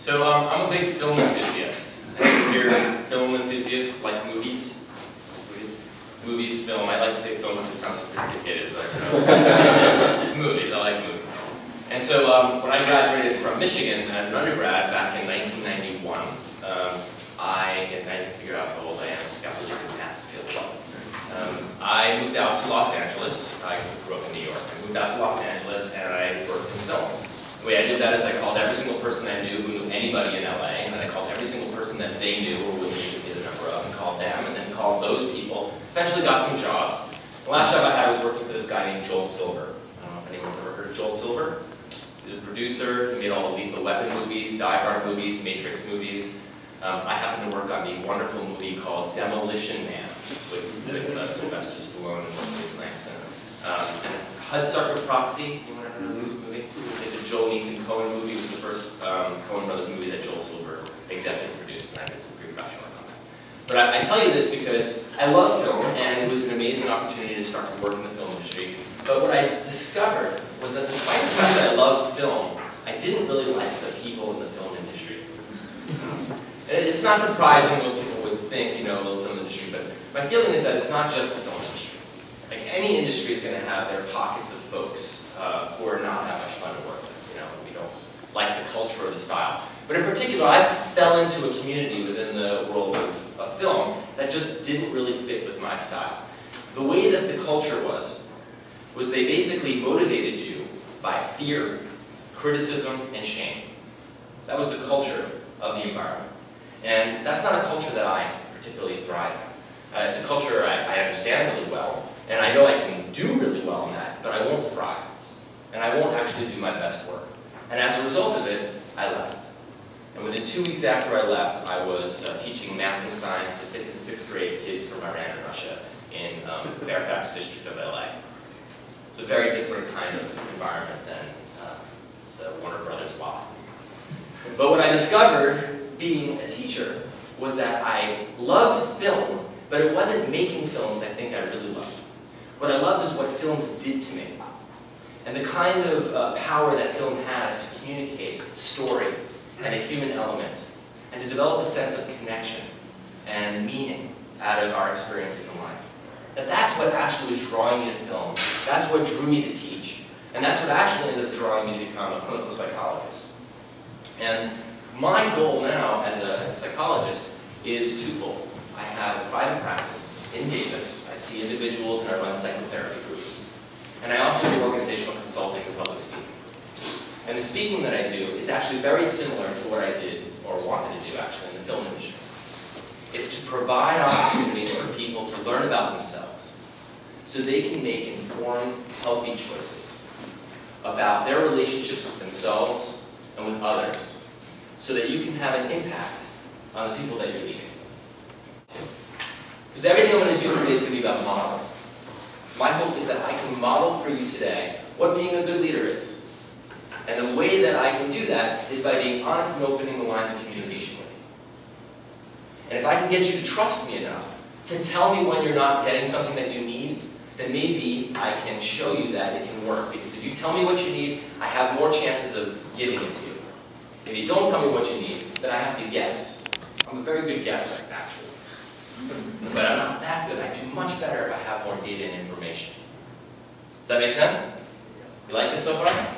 So I'm a big film enthusiast. You're film enthusiasts like movies. Movies, film. I like to say film because it sounds sophisticated, but it's movies. I like movies. And so when I graduated from Michigan as an undergrad back in 1991, I figured out how old I am. I got really good math skills. I moved out to Los Angeles. I grew up in New York. I moved out to Los Angeles and I worked in film. The way I did that is I called every single person I knew who knew anybody in LA, and then I called every single person that they knew or willing to give me the number of, and called them, and then called those people. Eventually got some jobs. The last job I had was working for this guy named Joel Silver. I don't know if anyone's ever heard of Joel Silver. He's a producer. He made all the Lethal Weapon movies, Die Hard movies, Matrix movies. I happened to work on the wonderful movie called Demolition Man with Sylvester Stallone and what's his name. And Hudsucker Proxy. Anyone ever heard of this movie? It's a Joel Cohen movie. It was the first Coen Brothers movie that Joel Silver executive produced, and I did some pre-production work on that. But I tell you this because I love film, and it was an amazing opportunity to start to work in the film industry. But what I discovered was that despite the fact that I loved film, I didn't really like the people in the film industry. It's not surprising most people would think, you know, the film industry, but my feeling is that it's not just the film industry. Like any industry is going to have their pockets of folks who are not that much fun to work with. You know, we don't like the culture or the style. But in particular, I fell into a community within the world of film that just didn't really fit with my style. The way that the culture was they basically motivated you by fear, criticism, and shame. That was the culture of the environment. And that's not a culture that I particularly thrive in. It's a culture I understand really well, and I know I can do really well in that, but I won't thrive. And I won't actually do my best work. And as a result of it, I left. And within 2 weeks after I left, I was teaching math and science to 5th and 6th grade kids from Iran and Russia in Fairfax district of LA. It's a very different kind of environment than the Warner Brothers lot. But what I discovered being a teacher was that I loved film, but it wasn't making films I think I really loved. What I loved is what films did to me. And the kind of power that film has to communicate story and a human element, and to develop a sense of connection and meaning out of our experiences in life. That's what actually was drawing me to film. That's what drew me to teach. And that's what actually ended up drawing me to become a clinical psychologist. And my goal now as a psychologist is twofold. I have a private practice in Davis. I see individuals and I run psychotherapy groups. And I also do organizational consulting and public speaking. And the speaking that I do is actually very similar to what I did, or wanted to do actually, in the film industry. It's to provide opportunities for people to learn about themselves so they can make informed, healthy choices about their relationships with themselves and with others so that you can have an impact on the people that you're leading. Because everything I'm going to do today is going to be about modeling. My hope is that I can model for you today what being a good leader is. And the way that I can do that is by being honest and opening the lines of communication with you. And if I can get you to trust me enough to tell me when you're not getting something that you need, then maybe I can show you that it can work. Because if you tell me what you need, I have more chances of giving it to you. If you don't tell me what you need, then I have to guess. I'm a very good guesser, actually. But I'm not that good. I do much better if I have more data and information. Does that make sense? You like this so far?